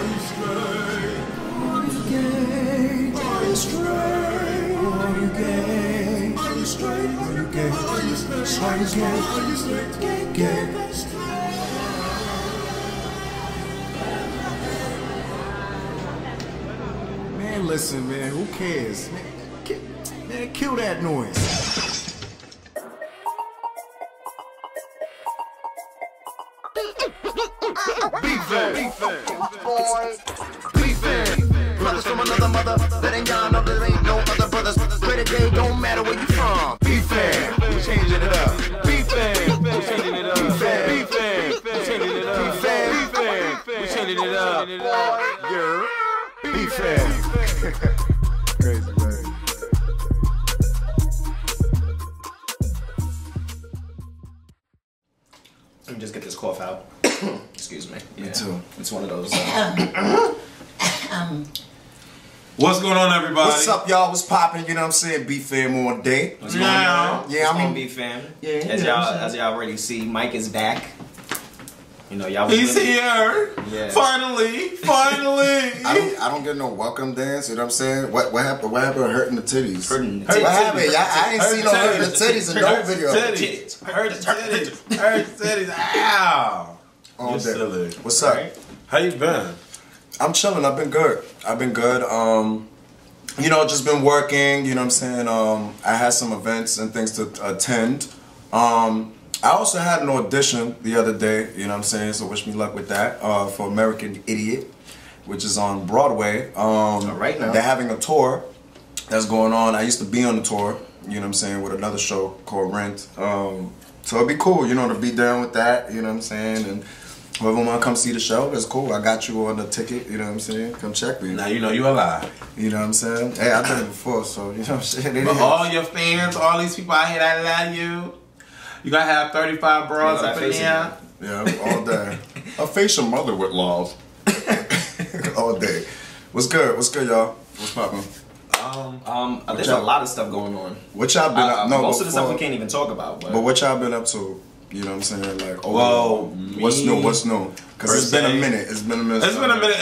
you straight? Are you gay? Are you straight? Are you gay? Are you straight? Are you gay? Are you straight? Are you gay? Are you straight? Gay, gay. Man, listen, man, who cares? Man, kill that noise. Beefin', brothers from another mother, letting y'all know there ain't no other brothers. Where the day don't matter where you from. Beefin', we changing it up. Beefin', we changing it up. Beefin', we changing it up. Beefin', we changing it up. Yeah, beefin'. Crazy, man. Let me just get this cough out. Excuse me. Yeah. Me too. It's one of those. What's going on, everybody? What's up, y'all? What's poppin'? You know what I'm saying? Beef fam all day. What's going on? Yeah, I mean, Beef fam. Yeah. As y'all already see, Mike is back. You know, y'all. He's here. Yeah. Finally. I don't get no welcome dance. You know what I'm saying? What happened? What happened? Hurting the titties. Hurting the What titties. happened? I ain't seen no hurting the titties in no video. Hurt titties. Ow. All day. Silly. What's up? Right. How you been? I'm chilling. I've been good. You know, just been working. You know what I'm saying? I had some events and things to attend. I also had an audition the other day, you know what I'm saying, so wish me luck with that, for American Idiot, which is on Broadway. Right now. They're having a tour that's going on. I used to be on the tour, you know what I'm saying, with another show called Rent. So it'd be cool, you know, to be down with that, you know what I'm saying, and whoever want to come see the show, that's cool. I got you on the ticket, you know what I'm saying, come check me. Now you know you alive. You know what I'm saying? Hey, I've done it before, so you know what I'm saying. But all your fans, all these people out here that love you, you gotta have 35 bras up in there. Yeah, all day. I face your mother with love. All day. What's good? What's good, y'all? What's poppin'? There's a lot of stuff going on. What y'all been up? No, most of the stuff we can't even talk about. But what y'all been up to? You know what I'm saying? Like, what's new? Because it's been a minute. It's been a minute. It's been a minute.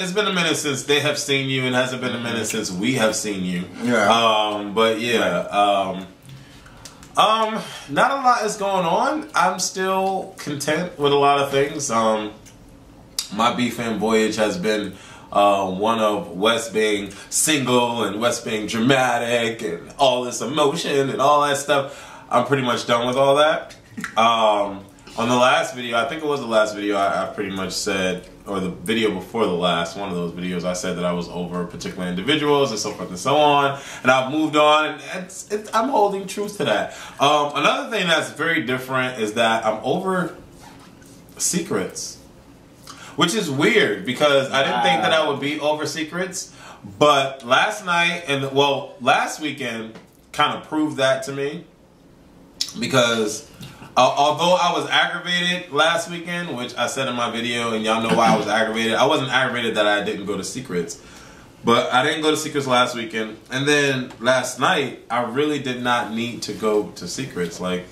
It's been a minute since they have seen you, and it hasn't been a minute since we have seen you. Yeah. But yeah. Not a lot is going on. I'm still content with a lot of things. My BFAM voyage has been one of Wes being single and Wes being dramatic and all this emotion and all that stuff. I'm pretty much done with all that. On the last video, I think it was the last video, I pretty much said, or the video before the last, one of those videos, I said that I was over particular individuals and so forth and so on, and I've moved on, and I'm holding truth to that. Another thing that's very different is that I'm over secrets, which is weird because I didn't think that I would be over secrets, but last night, last weekend kind of proved that to me, because although I was aggravated last weekend, which I said in my video, and y'all know why I was aggravated. I wasn't aggravated that I didn't go to Secrets, but I didn't go to Secrets last weekend. And then last night, I really did not need to go to Secrets. Like,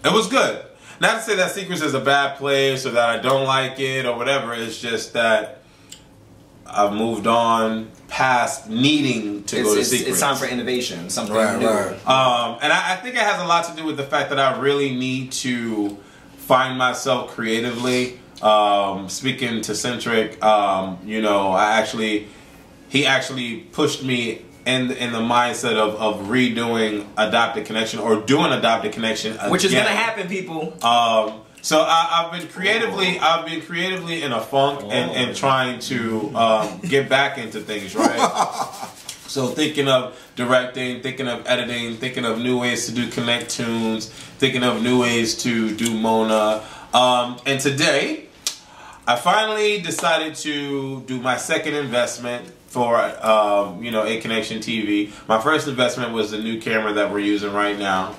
it was good. Not to say that Secrets is a bad place or that I don't like it or whatever. It's just that I've moved on past needing to go to Secrets. It's time for innovation, something new. Right. And I think it has a lot to do with the fact that I really need to find myself creatively. Speaking to Centric, you know, he actually pushed me in the mindset of redoing Adopted Connection or doing Adopted Connection again. Which is gonna happen, people. So I've been creatively in a funk and trying to get back into things, right? So thinking of directing, thinking of editing, thinking of new ways to do Connect Tunes, thinking of new ways to do Mona. And today, I finally decided to do my second investment for you know, ACONNECTIONTV. My first investment was the new camera that we're using right now.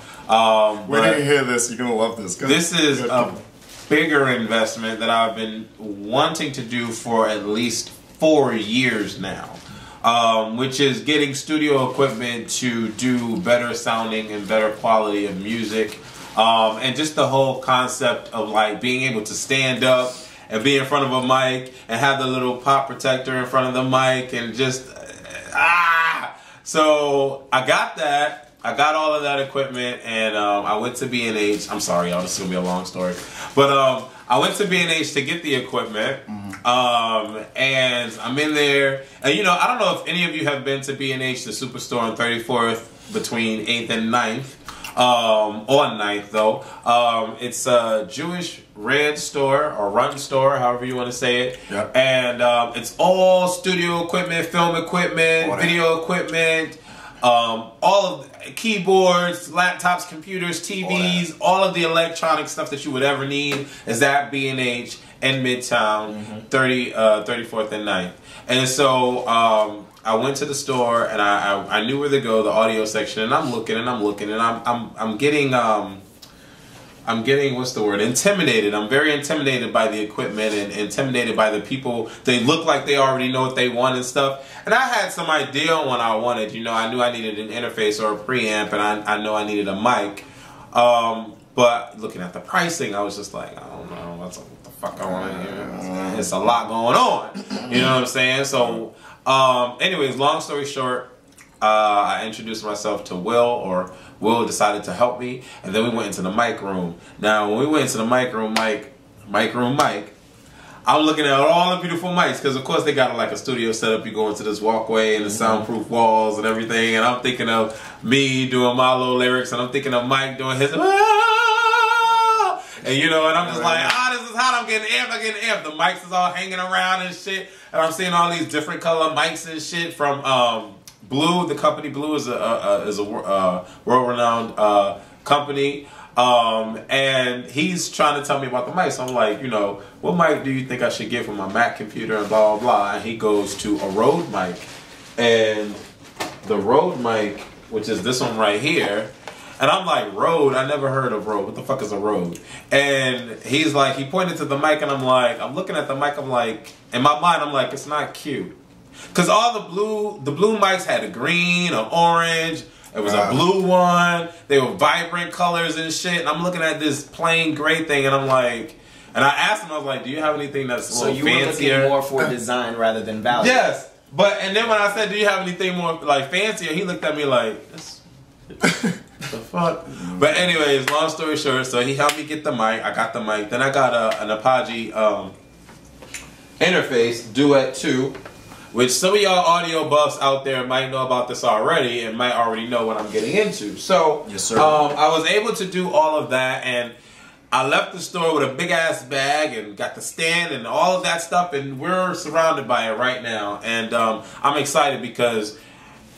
We didn't hear this. You're gonna love this. This is a bigger investment that I've been wanting to do for at least 4 years now, which is getting studio equipment to do better sounding and better quality of music, and just the whole concept of like being able to stand up and be in front of a mic and have the little pop protector in front of the mic and just So I got that. I got all of that equipment, and I went to B&H. I'm sorry, y'all, this is gonna be a long story, but I went to B&H to get the equipment, and I'm in there, and you know, I don't know if any of you have been to B&H, the Superstore on 34th between 8th and 9th. On 9th though. It's a Jewish red store or run store, however you want to say it. Yep. And it's all studio equipment, film equipment, video equipment, all of keyboards, laptops, computers, TVs, all of the electronic stuff that you would ever need is at B&H in Midtown, 34th and 9th. And so I went to the store and I knew where to go, the audio section, and I'm looking and I'm getting what's the word? Intimidated. I'm very intimidated by the equipment and intimidated by the people. They look like they already know what they want and stuff. And I had some idea on what I wanted. You know, I knew I needed an interface or a preamp, and I know I needed a mic. But looking at the pricing, I was just like, I don't know what the fuck I want to hear. It's a lot going on. You know what I'm saying? So, anyways, long story short, I introduced myself to Will, or Will decided to help me, and then we went into the mic room. Now, when we went into the mic room, I'm looking at all the beautiful mics, because of course they got like a studio setup. You go into this walkway and the soundproof walls and everything, and I'm thinking of me doing my little lyrics, and I'm thinking of Mike doing his, and you know, and I'm just like, this is hot, I'm getting amped. The mics is all hanging around and shit, and I'm seeing all these different color mics and shit from Blue. The company Blue is a world-renowned company. And he's trying to tell me about the mic. So I'm like, you know, what mic do you think I should get for my Mac computer and blah, blah, blah. And he goes to a Rode mic. And the Rode mic, which is this one right here. And I'm like, Rode? I never heard of Rode. What the fuck is a Rode? And he's like, he pointed to the mic, and I'm like, I'm looking at the mic, I'm like, in my mind, I'm like, it's not cute. Because all the blue mics had a green, an orange. It was a blue one. They were vibrant colors and shit. And I'm looking at this plain gray thing, and I'm like, and I asked him, I was like, do you have anything that's a little fancier? So you were looking more for design rather than value. Yes. But, and then when I said, do you have anything more like fancier? He looked at me like, the fuck? But anyways, long story short, so he helped me get the mic. I got the mic. Then I got an Apogee interface, Duet 2. Which some of y'all audio buffs out there might know about this already and might already know what I'm getting into. So, yes, sir. I was able to do all of that, and I left the store with a big ass bag and got the stand and all of that stuff, and we're surrounded by it right now. And I'm excited because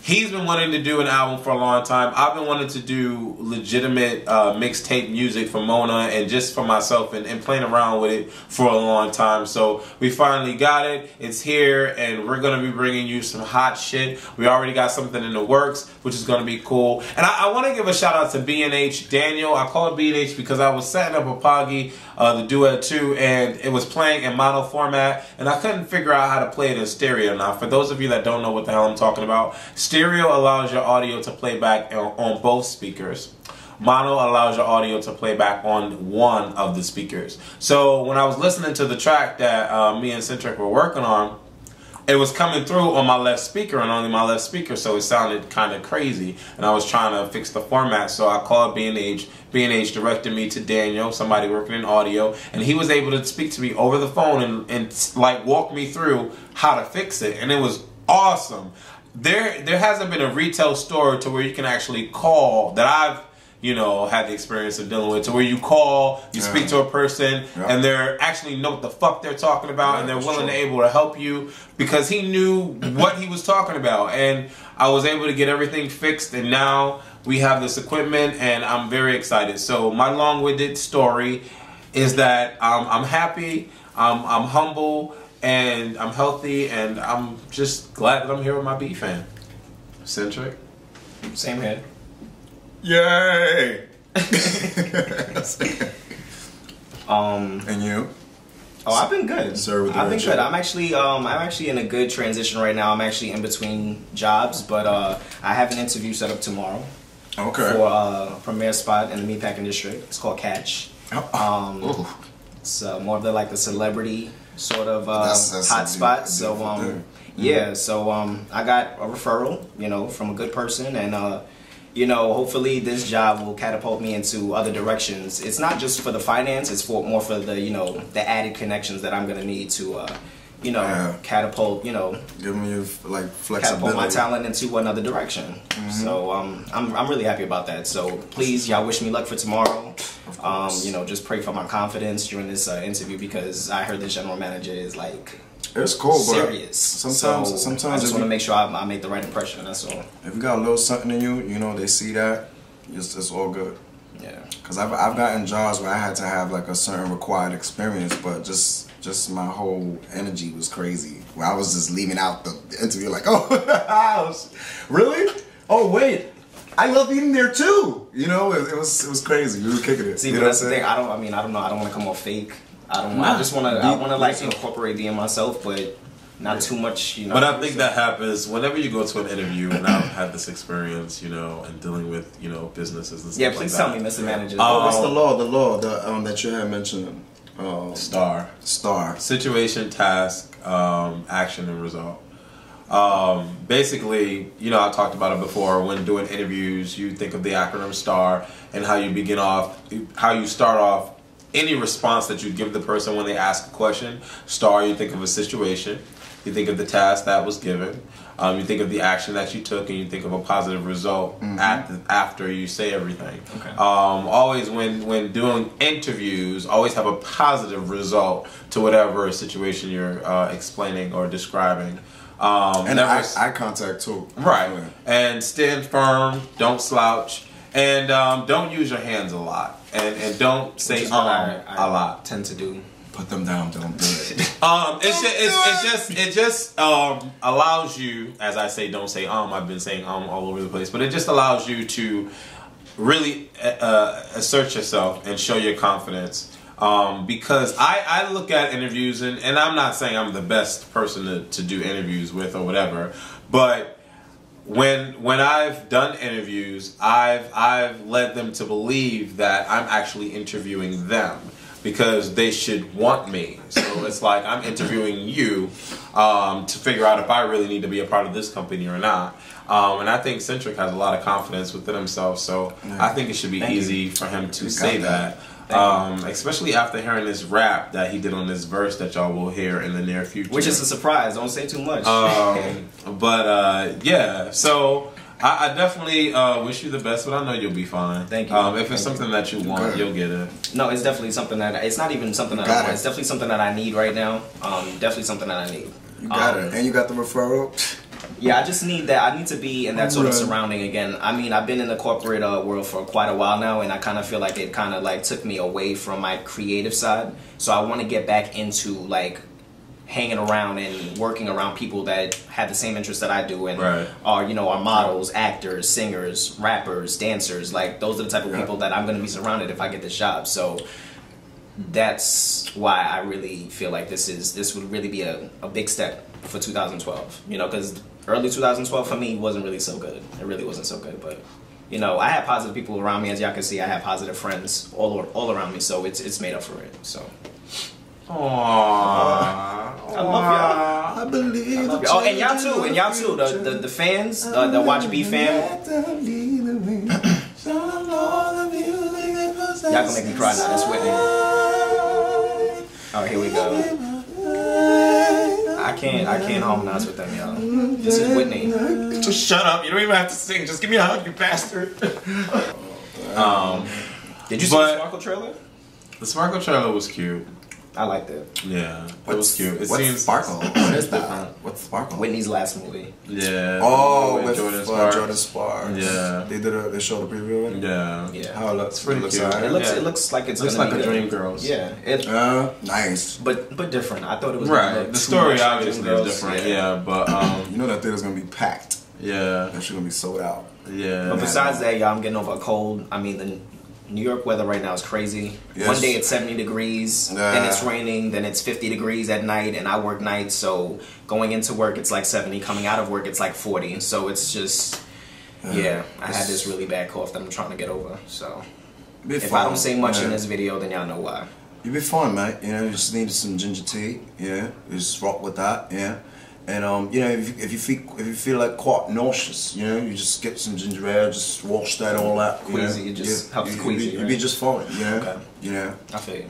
he's been wanting to do an album for a long time. I've been wanting to do legitimate mixtape music for Mona and just for myself, and playing around with it for a long time. So we finally got it. It's here, and we're going to be bringing you some hot shit. We already got something in the works, which is going to be cool. And I want to give a shout out to B&H Daniel. I call it B&H because I was setting up Apogee, the Duet 2, and it was playing in mono format, and I couldn't figure out how to play it in stereo. Now, for those of you that don't know what the hell I'm talking about, stereo allows your audio to play back on both speakers. Mono allows your audio to play back on one of the speakers. So when I was listening to the track that me and Centric were working on, it was coming through on my left speaker and only my left speaker, so it sounded kind of crazy. And I was trying to fix the format, so I called B&H. B&H directed me to Daniel, somebody working in audio, and he was able to speak to me over the phone and like walk me through how to fix it, and it was awesome. There hasn't been a retail store to where you can actually call that I've, you know, had the experience of dealing with, to where you call, you speak to a person, and they're actually know what the fuck they're talking about, and they're willing to able to help you, because he knew what he was talking about. And I was able to get everything fixed, and now we have this equipment, and I'm very excited. So my long-winded story is that I'm happy, I'm humble, and I'm healthy, and I'm just glad that I'm here with my B fan. Centric? Same head. Yay! And you? Oh, I've been good. Sir, I've been good. I'm actually in a good transition right now. I'm actually in between jobs, but I have an interview set up tomorrow. Okay. For a premiere spot in the meatpacking district. It's called Catch. It's more of the like the celebrity sort of That's hot a spot. beautiful So thing. yeah, so I got a referral, you know, from a good person, and you know, hopefully this job will catapult me into other directions. It's not just for the finance; it's more for the, you know, the added connections that I'm gonna need to, you know, catapult, you know, Give me like flexibility. catapult my talent into another direction. So I'm really happy about that. So please, y'all wish me luck for tomorrow. You know, just pray for my confidence during this interview, because I heard the general manager is like It's cool, serious. but sometimes I just want to make sure I make the right impression. That's all. if you got a little something in you, you know, they see that, it's all good. Yeah. Cause I've gotten jobs where I had to have like a certain required experience, but just my whole energy was crazy. Where I was just leaving out the interview like, oh, really? Oh wait, I love eating there too. You know, it was crazy. We were kicking it. See, you but know that's what the I'm thing. I don't know. I don't want to come off fake. I just want to like incorporate being myself, but not too much. You know. But I think that happens whenever you go to an interview, and I've had this experience, you know, and dealing with, you know, businesses and stuff. Yeah, please like tell me, Mr. Manager. What's the law that you had mentioned? STAR. Situation, task, action, and result. Basically, you know, I talked about it before. When doing interviews, you think of the acronym STAR and how you start off any response that you give the person when they ask a question. STAR, you think of a situation. You think of the task that was given. You think of the action that you took, and you think of a positive result after you say everything. Okay. Always when doing interviews, always have a positive result to whatever situation you're explaining or describing. And eye contact too. Right. Yeah. And stand firm, don't slouch, and don't use your hands a lot. And don't say I a lot. tend to do. Put them down, don't do it. It just allows you, as I say, don't say I've been saying all over the place, but it just allows you to really assert yourself and show your confidence. Because I look at interviews, and I'm not saying I'm the best person to do interviews with or whatever, but when I've done interviews, I've led them to believe that I'm actually interviewing them, because they should want me. So it's like I'm interviewing you to figure out if I really need to be a part of this company or not. And I think Centric has a lot of confidence within himself, so I think it should be easy for him to say that. Especially after hearing this rap that he did on this verse that y'all will hear in the near future. Which is a surprise. Don't say too much. Yeah, so I definitely wish you the best, but I know you'll be fine. Thank you. If it's something that you want, you'll get it. No, it's definitely something that, it's not even something that I want. It's definitely something that I need right now. Definitely something that I need. You got it. And you got the referral? Yeah, I just need that. I need to be in that sort of surrounding again. I mean, I've been in the corporate world for quite a while now, and I kind of feel like it kind of like took me away from my creative side. So I want to get back into like hanging around and working around people that have the same interests that I do, and are, you know, are models, actors, singers, rappers, dancers. Like those are the type of people that I'm going to be surrounded if I get this job. So that's why I really feel like this would really be a big step for 2012. You know, because early 2012 for me wasn't really so good. It really wasn't so good, but you know, I have positive people around me. As y'all can see, I have positive friends all around me, so it's made up for it. So Aww. I love y'all. I believe. I love y'all. Oh, and y'all too. The fans, the Watch B fam. Y'all gonna make me cry now. That's Whitney. Oh, here we go. I can't harmonize with them, y'all. This is Whitney. Just shut up. You don't even have to sing. Just give me a hug, you bastard. Did you see the Sparkle trailer? The Sparkle trailer was cute. I liked it. Yeah, it was cute. It What's seems Sparkle? What is that? What's Sparkle? Whitney's last movie. Yeah. Oh, with Jordan Sparks. Yeah. They showed a preview of it. Yeah. Yeah. How it looks? Pretty cute. Alright. It looks like it's Looks gonna like be a good. Dreamgirls. Yeah. Nice. But different. I thought it was Right. The story obviously Dreamgirls. is different. Yeah, but You know that theater's gonna be packed. yeah. That shit gonna be sold out. Yeah. But besides that, y'all, I'm getting over a cold. I mean, the New York weather right now is crazy. Yes. One day it's 70 degrees, then it's raining, then it's 50 degrees at night, and I work nights, so going into work it's like 70, coming out of work it's like 40. So it's just, I had this really bad cough that I'm trying to get over. So if I don't say much in this video, then y'all know why. You'll be fine, mate. You know, you just need some ginger tea. Yeah, you just rock with that. Yeah, and you know, if you feel like quite nauseous, you know, you just get some ginger ale, just wash that all out. Queasy, it just helps queasy. You'll be just fine. You know. Okay. You know. I feel you.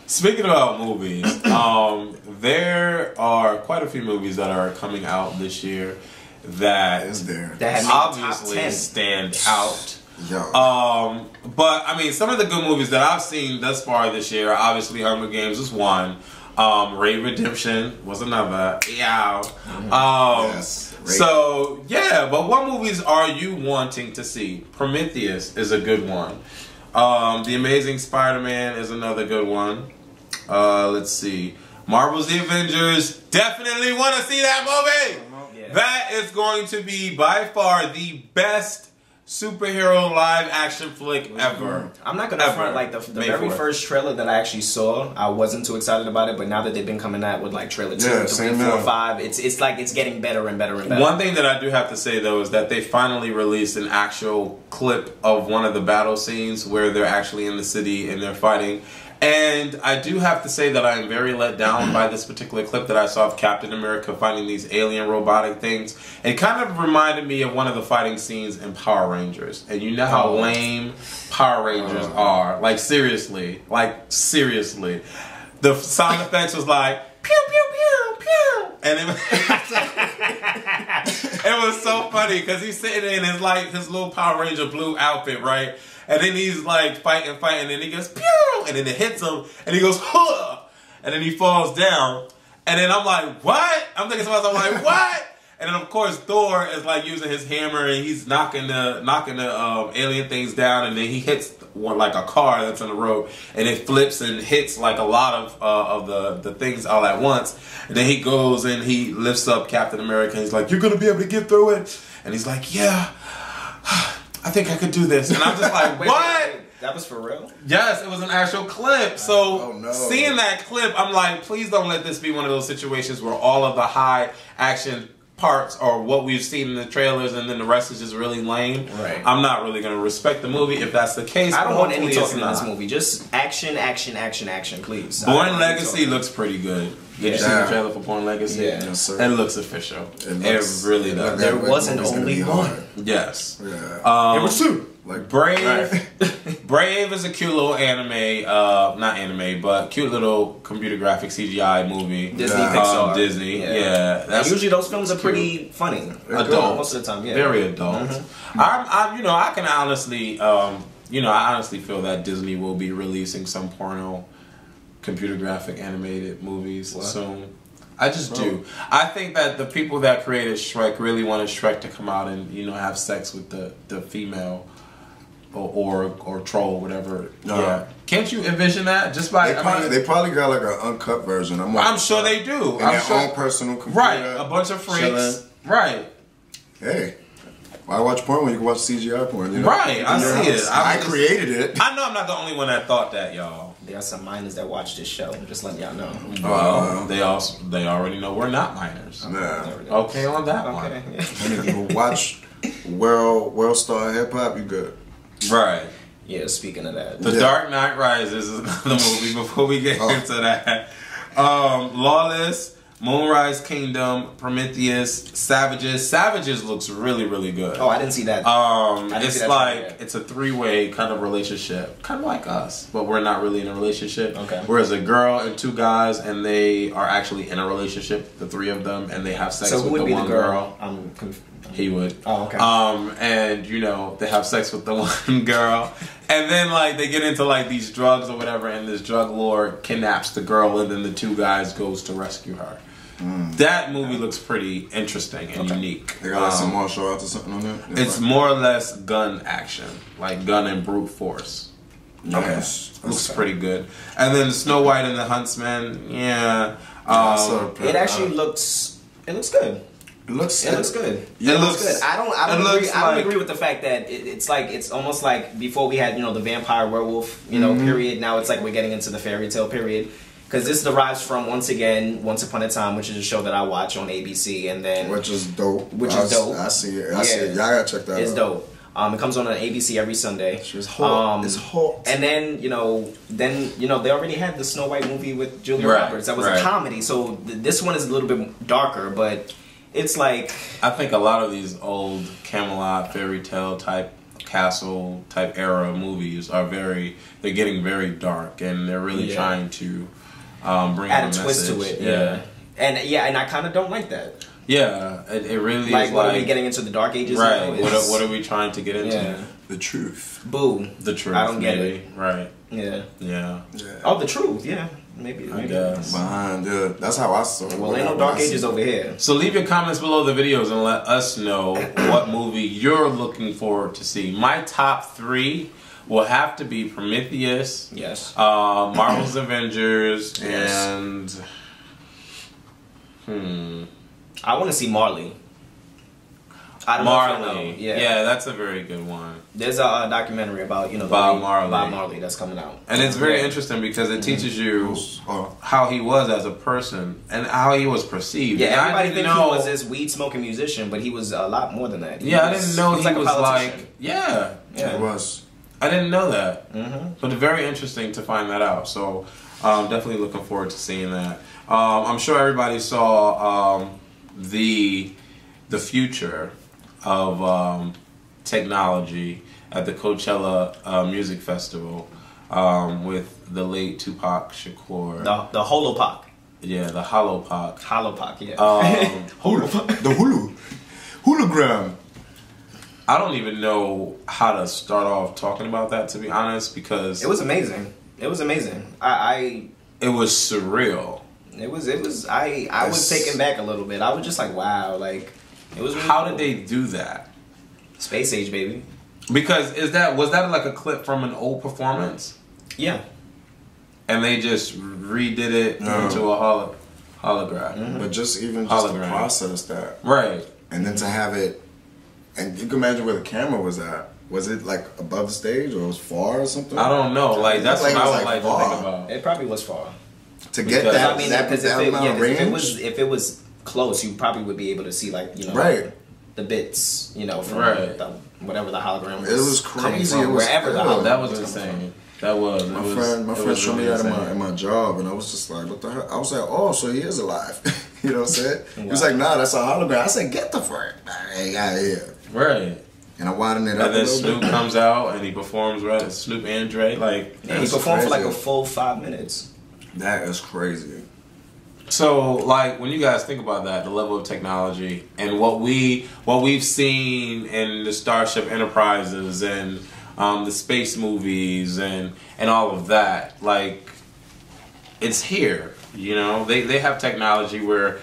Speaking about movies, there are quite a few movies that are coming out this year that That obviously stand out. Yeah. But I mean, some of the good movies that I've seen thus far this year, obviously Hunger Games was one. Ray Redemption was another. Yeah. Yes. So yeah, but what movies are you wanting to see? Prometheus is a good one. The Amazing Spider-Man is another good one. Let's see. Marvel's The Avengers. Definitely want to see that movie. Yeah. That is going to be by far the best superhero live action flick ever. I'm not gonna front, like the very first trailer that I actually saw, I wasn't too excited about it, but now that they've been coming out with like trailer 2, 3, 4, 5, it's like it's getting better and better and better. One thing that I do have to say though is that they finally released an actual clip of one of the battle scenes where they're actually in the city and they're fighting. And I do have to say that I am very let down by this particular clip that I saw of Captain America fighting these alien robotic things. It kind of reminded me of one of the fighting scenes in Power Rangers. And you know how lame Power Rangers are. Like seriously. The sound effects was like, pew, pew, pew, pew. And it was so funny because he's sitting in his little Power Ranger blue outfit, right? And then he's like fighting, and then he goes, pew! And then it hits him, and he goes, huh! And then he falls down. And then I'm like, what? I'm thinking to myself, I'm like, what? And then of course Thor is like using his hammer and he's knocking the alien things down, and then he hits one like a car that's on the road, and it flips and hits like a lot of the things all at once. And then he goes and he lifts up Captain America and he's like, you're gonna be able to get through it? And he's like, yeah. I think I could do this. And I'm just like, what? Wait, that was for real? Yes, it was an actual clip. So seeing that clip, I'm like, please don't let this be one of those situations where all of the high action parts are what we've seen in the trailers and then the rest is just really lame. Right. I'm not really going to respect the movie if that's the case. I don't want any talking in this movie. Just action, please. Born Legacy looks pretty good. Did you see the trailer for Born Legacy? Yeah. Yes, sir. It looks official. It really does. There wasn't only one. Yes. Yeah. It was two. Like Brave. Brave is a cute little anime, not anime, but cute little computer graphic CGI movie. Disney, Pixar. Disney, yeah. Usually those films are pretty funny. Adult. Most of the time, yeah. Very adult. I can honestly, I honestly feel that Disney will be releasing some porno computer graphic animated movies soon. I just do. I think that the people that created Shrek really wanted Shrek to come out and have sex with the female or troll, whatever. Yeah, can't you envision that? Just by they probably got like an uncut version. I'm sure they do. In their own personal computer. Right, a bunch of freaks. Chilling. Right. Hey. Why watch porn when you can watch CGI porn? You know? Right, I see it. I created it. I know I'm not the only one that thought that, y'all. There are some minors that watch this show. Just letting y'all know. Well, they already know we're not minors. Yeah. Okay, on that one. And if you watch World Star Hip Hop, you good. Right. Yeah. Speaking of that, The Dark Knight Rises is another movie. Before we get into that, Lawless. Moonrise Kingdom, Prometheus, Savages. Savages looks really, really good. Oh, I didn't see that. It's a three-way kind of relationship, kind of like us, but we're not really in a relationship. Okay. Whereas a girl and two guys, and they are actually in a relationship, the three of them, and they have sex with the one girl. He would. Oh, okay. And they have sex with the one girl, and then they get into these drugs or whatever, and this drug lord kidnaps the girl, and then the two guys goes to rescue her. That movie looks pretty interesting and unique. They got some martial arts or something on there? It's more or less gun action, like gun and brute force. Yes. Looks pretty good. And then Snow White and the Huntsman, yeah. It actually looks good. It looks good. Yeah, it looks good. I don't agree with the fact that it's almost like before we had the vampire werewolf period. Now it's like we're getting into the fairy tale period. Because this derives from, once again, Once Upon a Time, which is a show that I watch on ABC, and then... Which is dope. I see it. Y'all gotta check that out. It's dope. It comes on ABC every Sunday. It's hot. It's hot. And then they already had the Snow White movie with Julia Right, Roberts. That was right. a comedy. So this one is a little bit darker, but it's like I think a lot of these old Camelot fairy tale type castle type era movies are they're getting very dark, and they're really trying to bring add a message. twist to it. Yeah. And I kind of don't like that. Yeah, it really Like, is what like, are we getting into the dark ages? right? Now? What are we trying to get into? Yeah. The truth. Boo. The truth. I don't get maybe. it. Right. Yeah. Yeah. Oh, the truth. Yeah. Maybe. I guess. Behind, yeah. That's how I saw it. Well, ain't no dark ages over here. So leave your comments below the videos and let us know what movie you're looking forward to see. My top 3 will have to be Prometheus, Yes. Marvel's Avengers, Yes. and I want to see Marley. I don't know if you Marley. know. Yeah. Yeah, that's a very good one. There's a documentary about the Bob late Marley. Bob Marley that's coming out. And it's very interesting because it teaches you Oh. how he was as a person and how he was perceived. Yeah, And I everybody didn't thinks he know- was this weed smoking musician, but he was a lot more than that. Yeah, I didn't know he was a politician. like. Yeah, Yeah. It was. I didn't know that. Mm-hmm. But it's very interesting to find that out. So definitely looking forward to seeing that. I'm sure everybody saw the future of technology at the Coachella Music Festival with the late Tupac Shakur. The Holopac. Yeah, the Holopac. Holopac, yeah. The hologram. I don't even know how to start off talking about that, to be honest, because It was amazing. It was amazing. it was surreal. It was I was taken back a little bit. I was just like, wow, like it was really How cool. did they do that? Space age, baby. Because was that like a clip from an old performance, Yeah. and they just redid it No. into a holograph? Mm-hmm. But just even just to Hologram. process that. Right. And then to have it, and you can imagine where the camera was at. Was it like above the stage or it was far or something? I don't know. Like that's Like, what it I was would like like to far. think about. It probably was far. To get Because- that, I mean, that, because that amount of range. if it was close, you probably would be able to see like Right. the bits, from Right. whatever the hologram was. It was coming crazy. from, It was wherever the good. hologram That was coming insane. That was. My friend showed me that in my job, and I was just like, "What the hell?" I was like, "Oh, so he is alive." You know what I'm saying? He was Wow. like, "Nah, that's a hologram." I said, "Get the frick out of here!" Right. And I widened it up And a then little Snoop bit. comes out and he performs right. Snoop and Dre, like. Yeah, he That's performed for like crazy. a full 5 minutes. That is crazy. So, like, when you guys think about that, the level of technology and what we've seen in the Starship Enterprises and the space movies and all of that, like, it's here. They have technology where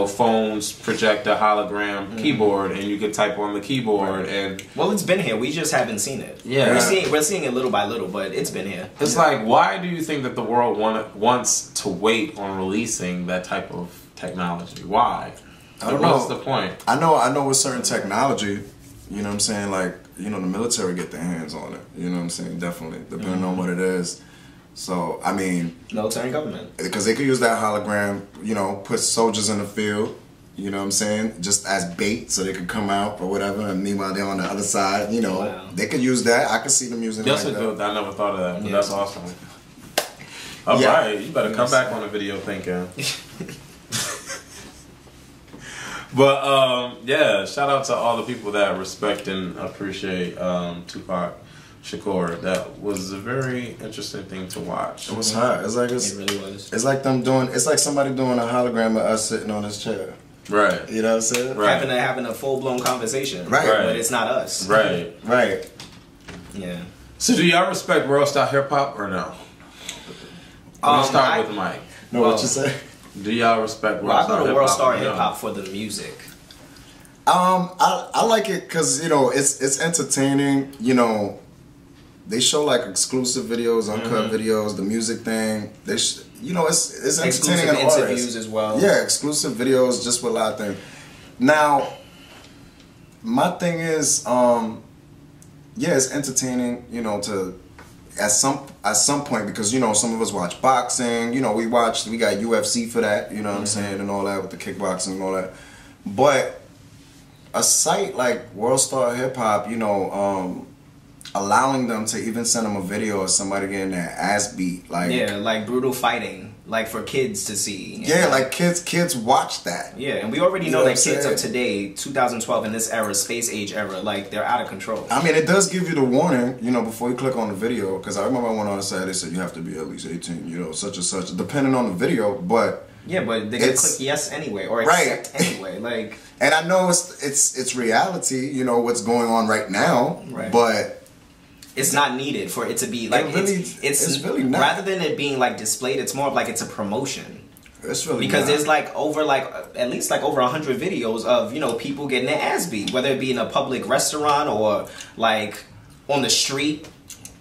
phones project a hologram keyboard and you can type on the keyboard and Well, it's been here. We just haven't seen it. Yeah. we're seeing it little by little, but it's been here. it's like, why do you think that the world wants to wait on releasing that type of technology? Why? I don't What's know. the point? I know with certain technology, you know what I'm saying, like, the military get their hands on it. You know what I'm saying? Definitely, depending on what it is. So, I mean, Military and government. because they could use that hologram, put soldiers in the field, you know what I'm saying, just as bait so they could come out or whatever, and meanwhile they're on the other side, Wow. They could use that. I could see them using it That's like a good. that. I never thought of that, but Yeah. that's awesome. All Yeah. right, you better come back on the video thinking. But yeah, shout out to all the people that respect and appreciate Tupac Shakur. That was a very interesting thing to watch. It was hot. It's like It really was. it's like it's like somebody doing a hologram of us sitting on this chair. Right, You know what I'm saying? Right. Having a full blown conversation. Right. But it's not us. right. Right. Yeah. So, do y'all respect world star hip hop or no? Let's start with Mike. No, Well, what you say? Do y'all respect world Well, I star go to hip World hop? Star or no? Hip Hop for the music. I like it because it's entertaining. They show like exclusive videos, uncut videos, the music thing. It's entertaining Exclusive and interviews artists. as well. Yeah, exclusive videos just with a lot of things. Now, my thing is, it's entertaining. To at some point because some of us watch boxing. We got UFC for that. You know what I'm saying, and all that with the kickboxing and all that. But a site like World Star Hip Hop, you know, allowing them to even send them a video of somebody getting their ass beat, like yeah, like brutal fighting, like for kids to see. Yeah, like kids watch that. Yeah, and we already know that kids saying? of today, 2012, in this era, space age era, like they're out of control. I mean, it does give you the warning, you know, before you click on the video, because I remember I went on the site, they said you have to be at least 18, you know, such and such, depending on the video, but yeah, but they can click yes anyway or accept anyway, like. And I know it's reality, you know, what's going on right now, but it's not needed for it to be like it's really not. Rather than it being like displayed, it's more of like it's a promotion. It's really because not. there's like at least over 100 videos of, you know, people getting their ass beat, whether it be in a public restaurant or like on the street.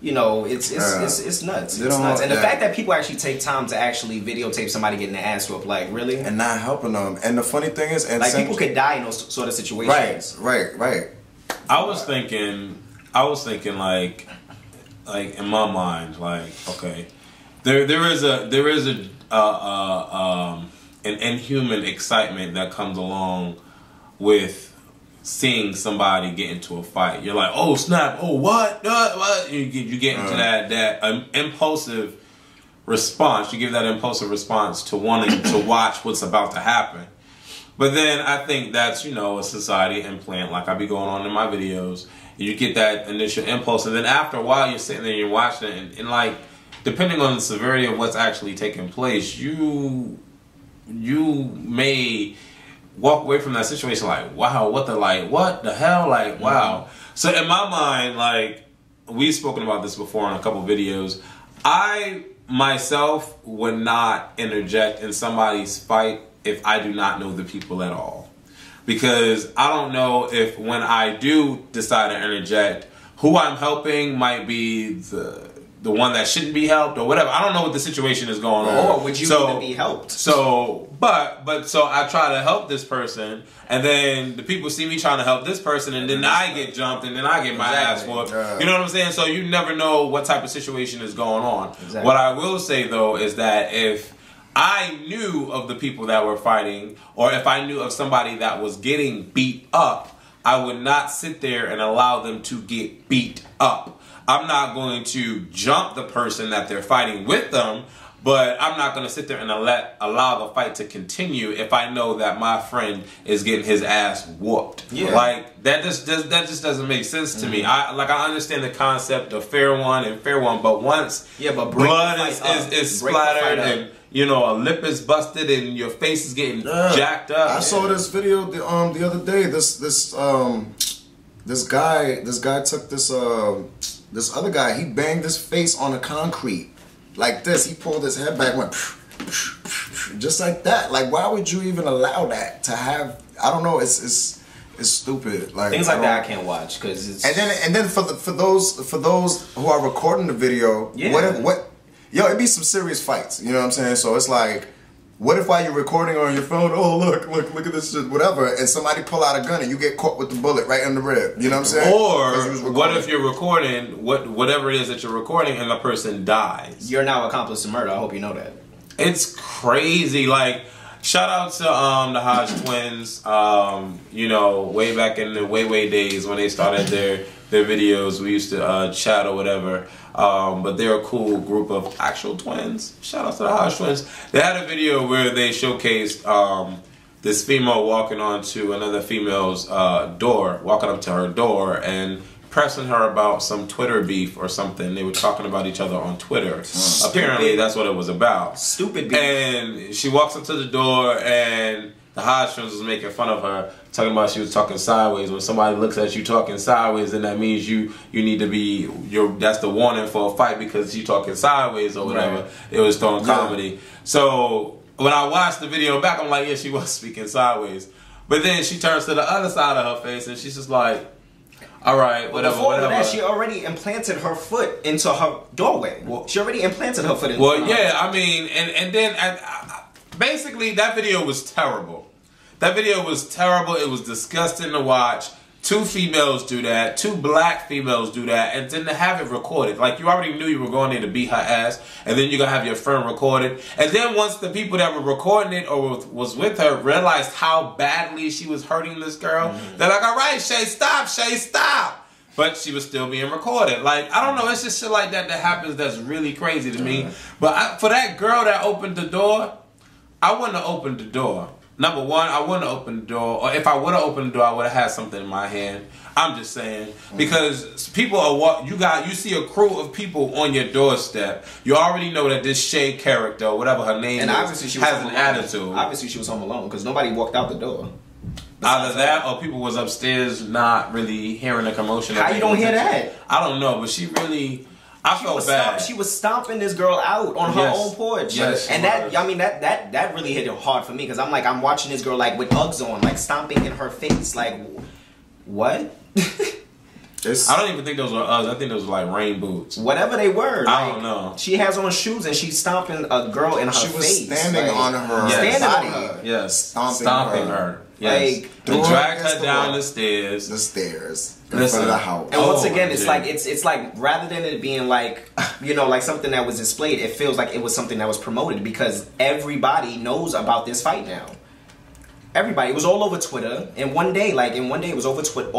You know, it's nuts. It's nuts. And the fact that people actually take time to actually videotape somebody getting their ass whooped, like, really? And not helping them. And the funny thing is, like, people could die in those sort of situations. Right. I was thinking like in my mind, like, okay, there is an inhuman excitement that comes along with seeing somebody get into a fight. You're like, oh snap, oh what? You get into that impulsive response. You give that impulsive response to wanting to watch what's about to happen. But then I think that's, you know, a society implant, like I be going on in my videos. You get that initial impulse, and then after a while you're sitting there and you're watching it, and like, depending on the severity of what's actually taking place, you may walk away from that situation like, wow, what the hell, like, wow. So in my mind, like, we've spoken about this before in a couple videos, I myself would not interject in somebody's fight if I do not know the people at all. Because I don't know if when I do decide to interject, who I'm helping might be the one that shouldn't be helped or whatever. I don't know what the situation is going on. Or would you even be helped? So I try to help this person, and then the people see me trying to help this person, and then I get jumped, and then I get my ass whooped. You know what I'm saying? So you never know what type of situation is going on. Exactly. What I will say, though, is that if I knew of the people that were fighting, or if I knew of somebody that was getting beat up, I would not sit there and allow them to get beat up. I'm not going to jump the person that they're fighting with them, but I'm not going to sit there and allow the fight to continue if I know that my friend is getting his ass whooped. Yeah. Like, that just doesn't make sense to me. I understand the concept of fair one, but once blood is splattered and, you know, a lip is busted and your face is getting jacked up. I saw this video the other day. This guy took this other guy. He banged his face on the concrete like this. He pulled his head back, went just like that. Like, why would you even allow that to have? I don't know. It's stupid. Like, things like that I can't watch because it's. And then for those who are recording the video, Yo, it'd be some serious fights, you know what I'm saying? So it's like, what if while you're recording on your phone, oh look at this shit, whatever, and somebody pull out a gun and you get caught with the bullet right in the rib, you know what I'm saying? Or what if you're recording whatever it is that you're recording and the person dies? You're now accomplice to murder. I hope you know that. It's crazy. Like, shout out to the Hodge twins. You know, way back in the way days when they started their videos, we used to chat or whatever. But they're a cool group of actual twins. Shout out to the Hodge twins. They had a video where they showcased this female walking onto another female's door, walking up to her door and pressing her about some Twitter beef or something. They were talking about each other on Twitter. Apparently that's what it was about. Stupid beef. And she walks up to the door and the Hodge twins was making fun of her, talking about she was talking sideways. When somebody looks at you talking sideways, then that means you need to be that's the warning for a fight because you talking sideways or whatever. Right. It was throwing comedy. So when I watched the video back, I'm like, yeah, she was speaking sideways. But then she turns to the other side of her face and she's just like, all right, whatever. Before that, she already implanted her foot into her doorway. She already implanted her foot into her doorway. I mean, and then basically that video was terrible. That video was terrible. It was disgusting to watch. 2 females do that, 2 black females do that, and then to have it recorded. Like, you already knew you were going there to beat her ass, and then you're going to have your friend record it. And then once the people that were recording it or was with her realized how badly she was hurting this girl, they're like, all right, Shay, stop. But she was still being recorded. Like, I don't know, it's just shit like that that happens that's really crazy to me. But for that girl that opened the door, I wouldn't have opened the door. Number one, I wouldn't have opened the door. Or if I would have opened the door, I would have had something in my hand. I'm just saying. Because people are you see a crew of people on your doorstep. You already know that this Shay character, or whatever her name is, has an attitude. Obviously she was home alone because nobody walked out the door. Either that or people was upstairs not really hearing the commotion. How you don't hear that? I don't know, but she really... I felt bad. She was stomping this girl out on her own porch. Yes, and that really hit it hard for me because I'm watching this girl like with Uggs on, like stomping in her face. Like, what? I don't even think those were Uggs. I think those were like rain boots. Whatever they were. I don't know. She has on shoes and she's stomping a girl in her face. She was standing on her body. Yes. Stomping her. Yes. Like, they dragged her down the stairs. In front of the house. And once again, it's like rather than it being like, you know, like something that was displayed, it feels like it was something that was promoted because everybody knows about this fight now. Everybody, it was all over Twitter. In one day it was all over Twitter,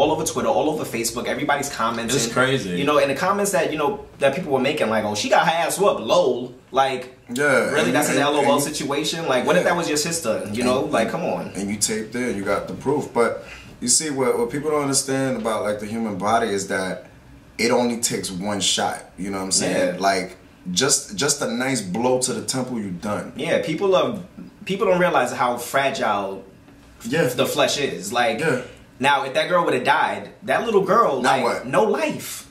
all over Facebook. Everybody's commenting. It's crazy. You know, and the comments that, you know, that people were making, like, oh, she got her ass whooped, lol. Like, really, that's an LOL situation? Like, what if that was your sister? You know, like, come on. And you taped it, and you got the proof. But you see, what people don't understand about, like, the human body is that it only takes one shot. You know what I'm saying? Yeah. Like, just a nice blow to the temple, you done. Yeah, people don't realize how fragile the flesh is. Like, now if that girl would have died, that little girl, now like, what? no life,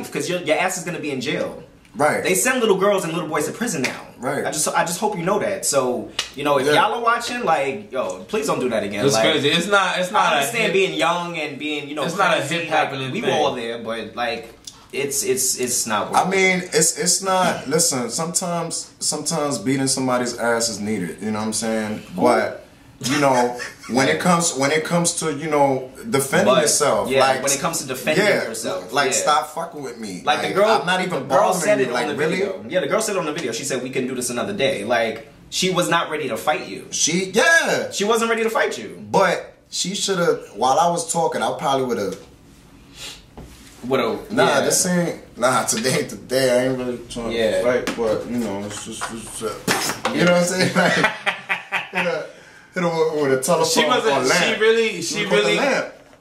because your ass is gonna be in jail. Right. They send little girls and little boys to prison now. Right. I just hope you know that. So, you know, if y'all are watching, like, yo, please don't do that again. It's like, crazy. It's not. I understand being young and being, you know, it's crazy. not a hip happening. We were all there, but like, it's not. I mean, it's not. Listen, sometimes beating somebody's ass is needed. You know what I'm saying? But you know, when it comes to, you know, defending yourself, like when it comes to defending yourself, like stop fucking with me. Like the girl, I'm not even the girl said it like, on the really? video. Yeah, the girl said it on the video. She said we can do this another day. Like, she was not ready to fight you. She wasn't ready to fight you. But she should have. While I was talking, I probably would have. This ain't. Today I ain't really trying to fight, but you know, it's just you know what I'm saying? Like, hit her with a telephone. She wasn't. She really.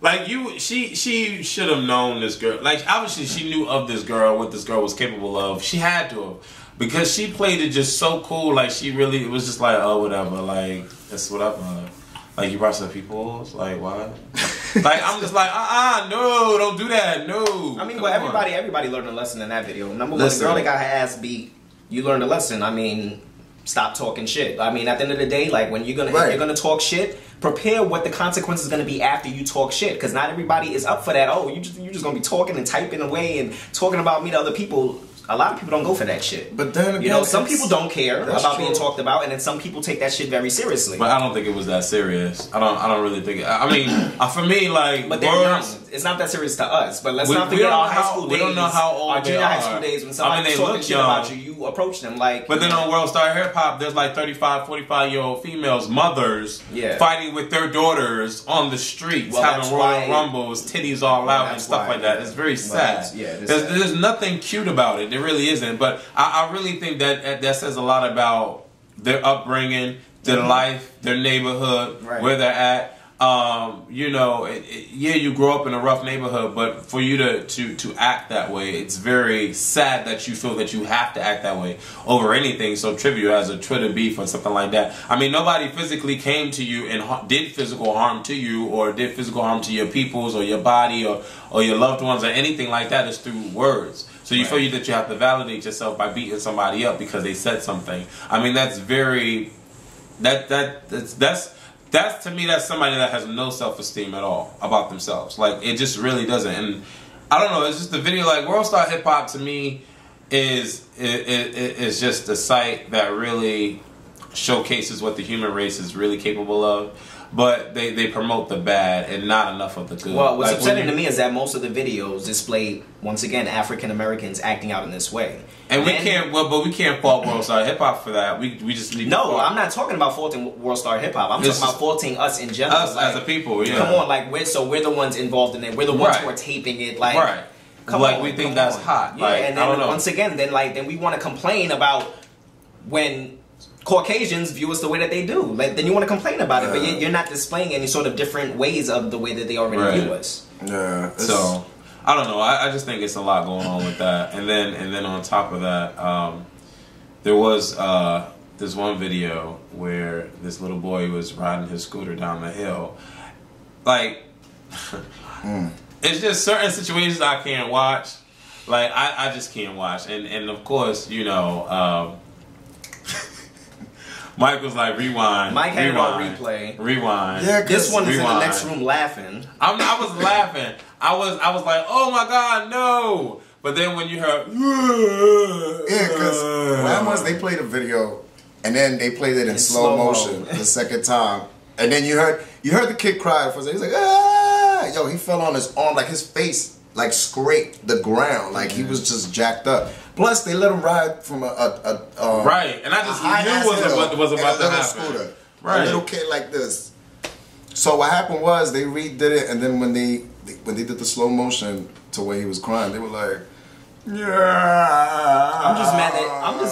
Like she should have known this girl. Like, obviously she knew of this girl, what this girl was capable of. She had to have, because she played it just so cool. Like, she really, it was just like, oh, whatever. Like, it's whatever. Like, you brush the people's, like, what? Like, I'm just like, no, don't do that, no. I mean, but everybody learned a lesson in that video. Number one, the girl that got her ass beat, you learned a lesson. I mean, stop talking shit. I mean, at the end of the day, like, when if you're gonna talk shit, prepare what the consequence is gonna be after you talk shit. Because not everybody is up for that. Oh, you just gonna be talking and typing away and talking about me to other people. A lot of people don't go for that shit. But then again, you know, some people don't care about being talked about, and then some people take that shit very seriously. But I don't think it was that serious. I don't really think it. I mean, for me, like, but they're young. It's not that serious to us. But let's not forget our high school days. We don't know how old our junior high school days when somebody's talking shit about you, you approach them like. But then on World Star Hip Hop, there's like 35, 45-year-old females, mothers, fighting with their daughters on the streets, having Royal Rumbles, titties all out and stuff like that. It's very sad. There's nothing cute about it. There really isn't. But I really think that says a lot about their upbringing, their life, their neighborhood, where they're at. You know, you grow up in a rough neighborhood, but for you to act that way, it's very sad that you feel that you have to act that way over anything so trivial as a Twitter beef or something like that. I mean, nobody physically came to you and did physical harm to you, or did physical harm to your peoples or your body or your loved ones or anything like that. It's through words. So you feel that you have to validate yourself by beating somebody up because they said something. I mean, that's very that's to me, that's somebody that has no self-esteem at all about themselves. Like, it just really doesn't. And I don't know, it's just the video, like, World Star Hip Hop to me is just a site that really showcases what the human race is really capable of. But they promote the bad and not enough of the good. Well, what's upsetting to me is that most of the videos display, once again, African Americans acting out in this way. And we can't, but we can't fault World Star Hip Hop for that. We just need. No, I'm not talking about faulting World Star Hip Hop. I'm talking about faulting us in general. Us as a people, yeah. Come on, like we're the ones involved in it. We're the ones who are taping it. Like, right. Come like on, we think that's hot. Yeah, like, and then I don't know. once again, then we want to complain about when Caucasians view us the way that they do. Like, then you want to complain about it, but you're not displaying any sort of different ways of the way that they already view us. Yeah. So I don't know. I just think it's a lot going on with that. And then on top of that, there was this one video where this little boy was riding his scooter down the hill. Like, it's just certain situations I can't watch. Like, I just can't watch. And of course, you know, Mike was like, rewind. Mike had it on replay. Rewind. Yeah, this one is in the rewind. next room laughing. I was laughing. I was like, oh my God, no. But then when you heard, yeah, because once they played a video and then they played it in slow motion the second time, and then you heard the kid cry for a second. He's like, ah, yo, he fell on his arm, like his face like scraped the ground, like he was just jacked up. Plus, they let him ride from a right, and I just knew what was about to happen. Scooter, right, a little kid like this. So what happened was they redid it, and then when they did the slow motion to where he was crying, they were like, yeah. I'm just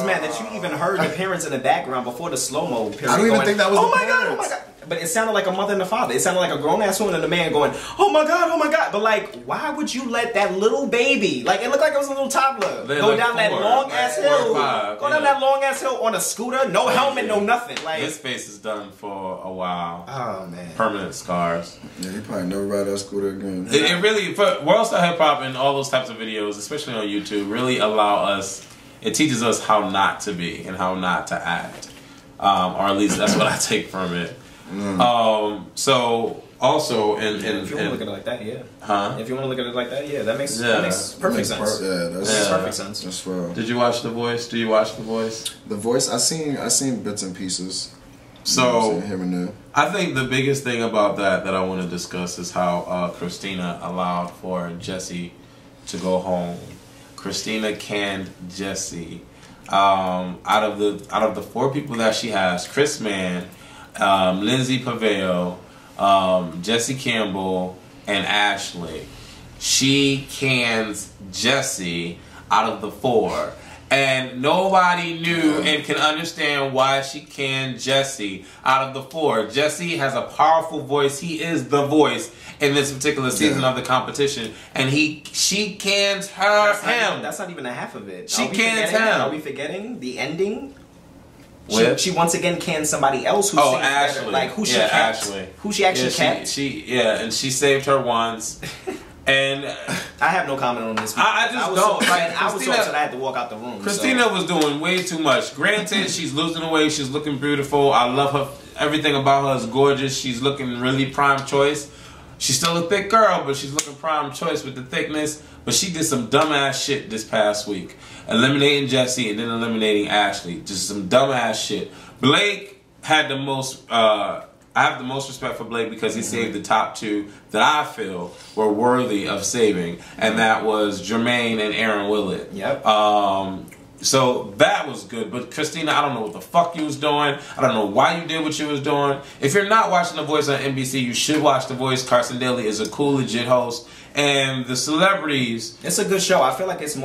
mad that you even heard the parents in the background before the slow mo period. I don't even think that was. Oh my God! Oh my God! But it sounded like a mother and a father. It sounded like a grown-ass woman and a man going, oh my God, oh my God. But like, why would you let that little baby, like it looked like it was a little toddler, go down that long-ass hill, go down that long-ass hill on a scooter, no helmet, no nothing. Like, his face is done for a while. Oh man. Permanent scars. Yeah, he probably never ride that scooter again. It really, for World Star Hip Hop and all those types of videos, especially on YouTube, really allow us, it teaches us how not to be and how not to act. Or at least that's what I take from it. So also if you want to look at it like that, yeah. Huh? If you want to look at it like that, yeah, that makes perfect sense. That's perfect sense. That's well. Did you watch The Voice? Do you watch The Voice? The Voice, I seen bits and pieces. So here and there. I think the biggest thing about that I want to discuss is how Christina allowed for Jesse to go home. Christina canned Jesse. Out of the 4 people that she has, Chris Mann, Lindsay Paveo, Jesse Campbell, and Ashley. She cans Jesse out of the 4. And nobody knew and can understand why she canned Jesse out of the 4. Jesse has a powerful voice. He is the voice in this particular season of the competition. And she cans him. That's not even a half of it. She cans him. Are we forgetting the ending? She once again canned somebody else who sings Ashley. better. Like who she kept. Ashley. Who she actually kept. And she saved her once. And I have no comment on this. I just don't. I was so upset I had to walk out the room. Christina was doing way too much. Granted, she's losing weight. She's looking beautiful. I love her. Everything about her is gorgeous. She's looking really prime choice. She's still a thick girl, but she's looking prime choice with the thickness. But she did some dumbass shit this past week. Eliminating Jesse and then eliminating Ashley. Just some dumbass shit. Blake had the most... I have the most respect for Blake because he saved the top 2 that I feel were worthy of saving. And that was Jermaine and Aaron Willett. Yep. So that was good. But Christina, I don't know what the fuck you was doing. I don't know why you did what you was doing. If you're not watching The Voice on NBC, you should watch The Voice. Carson Daly is a cool, legit host. And the celebrities... It's a good show. I feel like it's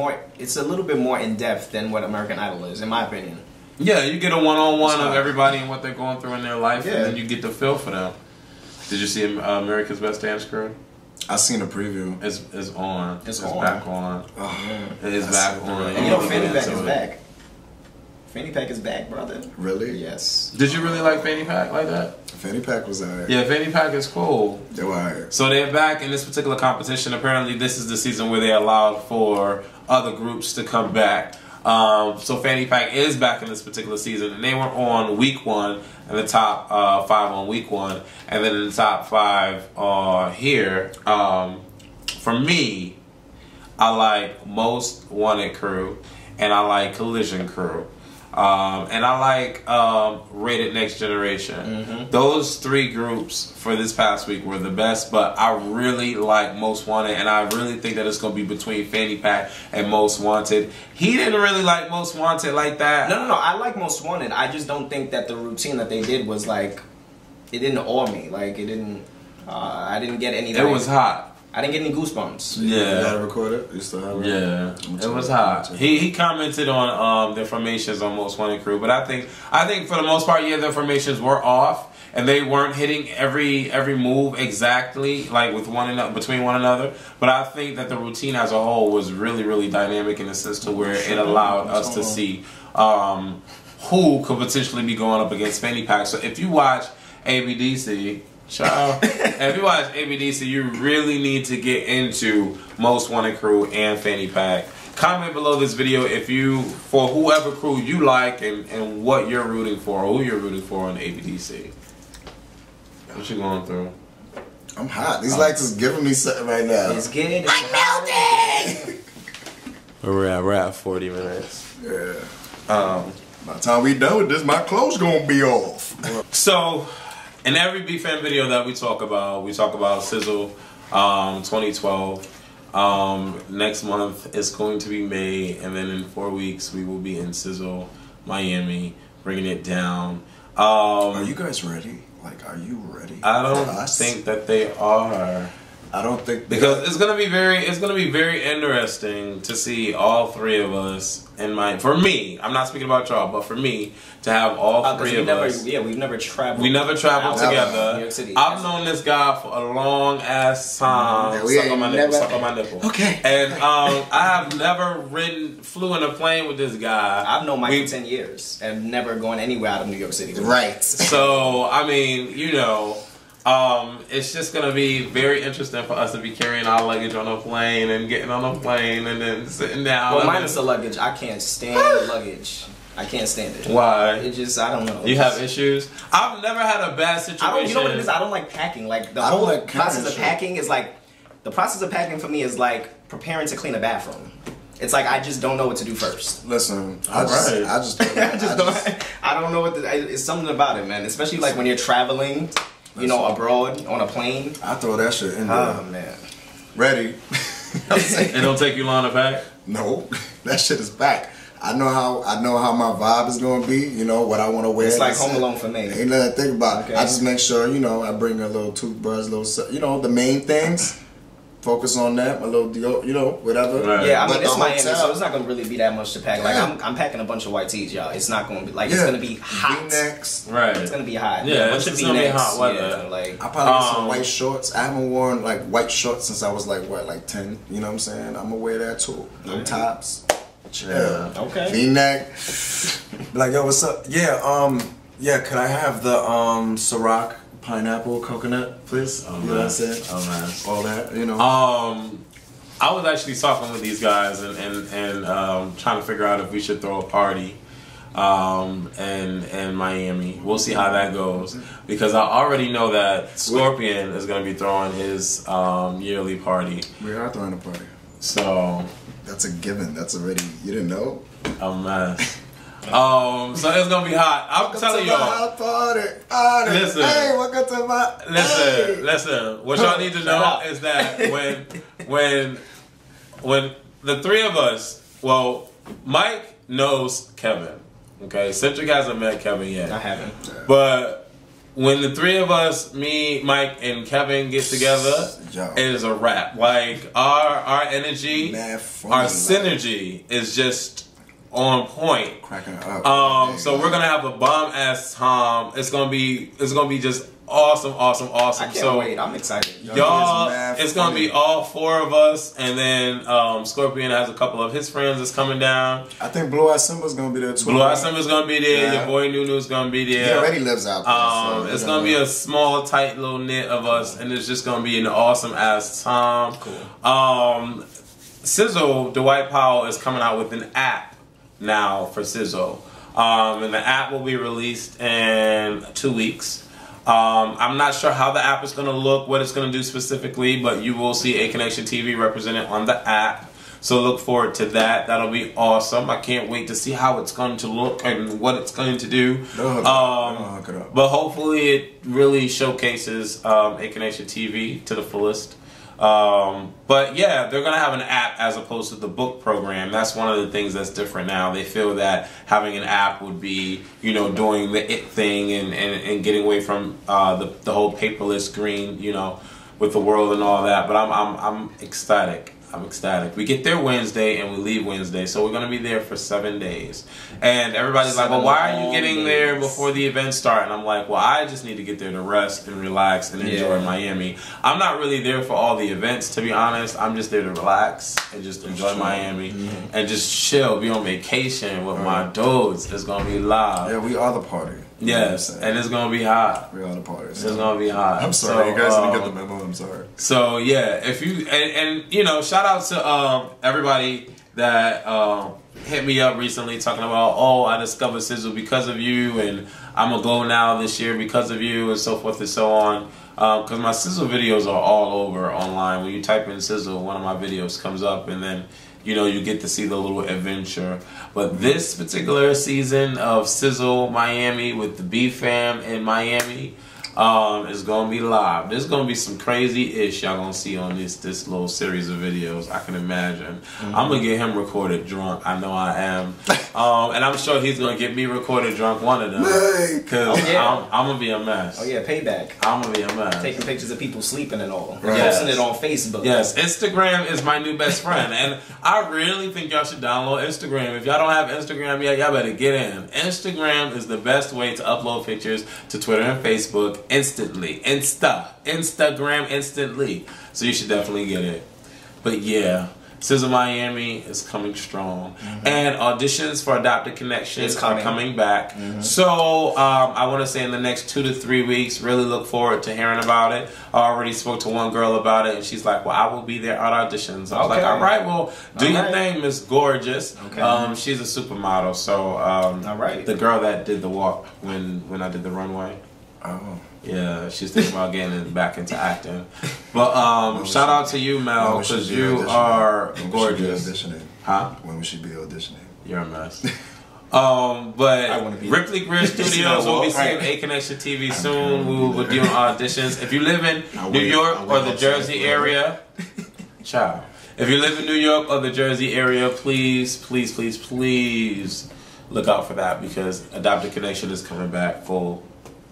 a little bit more in-depth than what American Idol is, in my opinion. Yeah, you get a one-on-one of everybody and what they're going through in their life, and then you get the feel for them. Did you see America's Best Dance Crew? I seen a preview. It's on. It's on. back on. It is back on. And you know Fanny Pack is back. Fanny Pack is back, brother. Really? Yes. Did you really like Fanny Pack like that? Fanny Pack was alright. Yeah, Fanny Pack is cool. They were alright. So they're back in this particular competition. Apparently, this is the season where they allowed for other groups to come back. So Fanny Pack is back in this particular season, and they were on week 1 and the top 5 on week 1, and then in the top 5 here. For me, I like Most Wanted Crew, and I like Collision Crew. and I like Rated Next Generation. Those 3 groups for this past week were the best, but I really like Most Wanted, and I really think that it's going to be between Fanny Pack and Most Wanted. He didn't really like Most Wanted like that. No, I like Most Wanted. I just don't think that the routine that they did was like, it didn't awe me. Like, it didn't, I didn't get any. It was hot. I didn't get any goosebumps. Yeah. You gotta record it? You still have it? Yeah. It was hot. He commented on the formations on Most Wanted crew, but I think for the most part, yeah, the formations were off and they weren't hitting every move exactly like with between one another. But I think that the routine as a whole was really, really dynamic in the sense to where it allowed us to see who could potentially be going up against Fanny Pack. So if you watch ABDC, child, if you watch ABDC, you really need to get into Most Wanted crew and Fanny Pack. Comment below this video for whoever crew you like and what you're rooting for, or who you're rooting for on ABDC. What you going through? I'm hot. These lights is giving me something right now. It's good. I'm melting. We're at 40 minutes. Yeah. By the time we done with this, my clothes gonna be off. So, in every BFAN video that we talk about Sizzle 2012. Next month is going to be May, and then in 4 weeks we will be in Sizzle, Miami, bringing it down. Are you guys ready? Like, are you ready? I don't think that they are. I don't think because it's gonna be very interesting to see all 3 of us for me, I'm not speaking about y'all, but for me to have all 3 of us. Yeah, we've never traveled. We never traveled together. New York City. I've known this guy for a long ass time. Suck on my nipple. Okay. And I have never flew in a plane with this guy. I've known Mike for 10 years and never gone anywhere out of New York City. Right. So I mean, it's just gonna be very interesting for us to be carrying our luggage on a plane and getting on a plane and then sitting down. Well, minus the luggage, I can't stand luggage. I can't stand it. Why? It just, I don't know. You have issues? I've never had a bad situation. You know what it is? I don't like packing. Like the whole process of packing is like, the process of packing for me is like preparing to clean a bathroom. It's like I just don't know what to do first. Listen, I don't know what it's something about it, man. Especially like when you're traveling, abroad on a plane. I throw that shit in there. Oh man. Ready. It don't take you long to pack? No. That shit is back. I know how my vibe is gonna be, what I wanna wear. It's like Home Alone for me. Ain't nothing to think about. Okay. I just make sure, I bring a little toothbrush, the main things. Focus on that, a little whatever. Right. Yeah, I mean it's Miami, so it's not gonna really be that much to pack. Like I'm packing a bunch of white tees, y'all. It's not gonna be like it's gonna be hot. V-necks. Right. It's gonna be hot. Yeah, it's gonna be hot weather. Yeah, like I probably get some white shorts. I haven't worn like white shorts since I was like 10. You know what I'm saying? I'm gonna wear that too. No tops. Yeah. Okay. V-neck. Like, yo, what's up? Yeah. Could I have the Ciroc pineapple coconut, please? Oh, you know what I'm saying? Oh man. All that, I was actually talking with these guys and trying to figure out if we should throw a party in Miami. We'll see how that goes, because I already know that Scorpion is going to be throwing his yearly party. We are throwing a party. So that's a given. That's already, you didn't know? A mess. So it's gonna be hot. I'm telling y'all. Party. Listen. Hey, welcome to my. Listen. What y'all need to know is that when the 3 of us, well, Mike knows Kevin. Okay, Centric hasn't met Kevin yet. I haven't. But when the 3 of us, me, Mike, and Kevin get together, it is a wrap. Like our energy, our synergy is just on point. Cracking it up. So we're gonna have a bomb ass time. It's gonna be just awesome. I can't wait. I'm excited. Y'all, it's gonna be all 4 of us, and then Scorpion has a couple of his friends that's coming down. I think Blue Eye Simba's gonna be there too. Blue Eye Simba's gonna be there. Yeah. Your boy Nunu's gonna be there. He already lives out there. So it's gonna be a small, tight little knit of us, and it's just gonna be an awesome ass time. Cool. Sizzle, Dwight Powell is coming out with an app now for Sizzle, and the app will be released in 2 weeks. I'm not sure how the app is going to look, what it's going to do specifically, but you will see ACONNECTIONTV represented on the app. So look forward to that. That'll be awesome. I can't wait to see how it's going to look and what it's going to do. But hopefully it really showcases ACONNECTIONTV to the fullest. But yeah, they're going to have an app as opposed to the book program. That's one of the things that's different now. They feel that having an app would be, you know, doing the it thing and getting away from the whole paperless green, you know, with the world and all that. But I'm ecstatic. I'm ecstatic. We get there Wednesday and we leave Wednesday, so we're going to be there for 7 days. And everybody's like, well, why are you getting there before the events start? And I'm like, well, I just need to get there to rest and relax and enjoy Miami. I'm not really there for all the events, to be honest. I'm just there to relax and just enjoy Miami and just chill, be on vacation with my dudes. It's going to be live. Yeah, we are the party. Yes, and it's going to be hot. We are the party. It's going to be hot. I'm sorry, you guys didn't get the memo. I'm sorry. So yeah, if you and you know, shout out to everybody that hit me up recently talking about, oh, I discovered Sizzle because of you, and I'm gonna go now this year because of you, and so forth and so on. Because my Sizzle videos are all over online. When you type in Sizzle, one of my videos comes up, and then you know you get to see the little adventure. But this particular season of Sizzle Miami with the B Fam in Miami is gonna be live. There's gonna be some crazy ish y'all gonna see on this little series of videos. I can imagine. I'm gonna get him recorded drunk. I know I am, and I'm sure he's gonna get me recorded drunk. One of them, because I'm gonna be a mess. Oh yeah, payback. I'm gonna be a mess. Taking pictures of people sleeping and all. Yes. Posting it on Facebook. Yes, Instagram is my new best friend, and I really think y'all should download Instagram. If y'all don't have Instagram yet, y'all better get in. Instagram is the best way to upload pictures to Twitter and Facebook instantly. Instagram instantly. So you should definitely get it. But yeah, Sizzle Miami is coming strong. And auditions for Adopted Connections are coming back. So I want to say in the next 2 to 3 weeks, really look forward to hearing about it. I already spoke to one girl about it, and she's like, well, I will be there at auditions. I was like, all right, well, do your thing, Miss Gorgeous. She's a supermodel. So the girl that did the walk when I did the runway. Yeah, she's thinking about getting back into acting. But shout out to you, Mel, because you are gorgeous. Huh? When we should be auditioning? You're a mess. But Ripley Grid Studios will be seeing ACONNECTIONTV soon. We will be doing auditions. If you live in New York or the Jersey area, ciao. If you live in New York or the Jersey area, please, please, please, please look out for that, because Adopted Connection is coming back full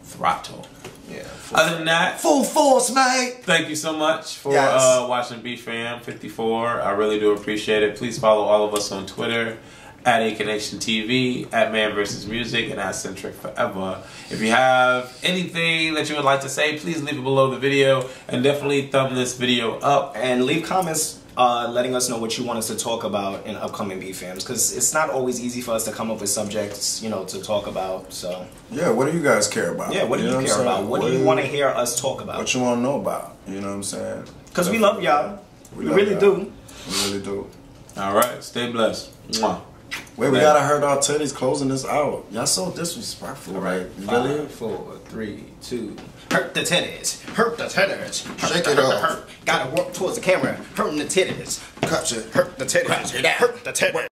throttle. Yeah. Other than that, full force, mate. Thank you so much for watching BFam 54. I really do appreciate it. Please follow all of us on Twitter at ACONNECTIONTV, at Man vs. Music, and at Centric Forever. If you have anything that you would like to say, please leave it below the video, and definitely thumb this video up and leave comments letting us know what you want us to talk about in upcoming BFams, because it's not always easy for us to come up with subjects, you know, to talk about. So yeah, what do you guys care about? Yeah, what do you care about? What do you want to hear us talk about? What you want to know about? You know what I'm saying? Because we love y'all. We really do. We really do. All right, stay blessed. Mwah. Wait, we gotta hurt our titties closing this out. Y'all so disrespectful, right? Really? 5, 4, 3, 2. Hurt the titties. Hurt the titties. Shake it off. Gotta walk towards the camera. Hurting the titties. Cut you. Hurt the titties. Hurt the titties.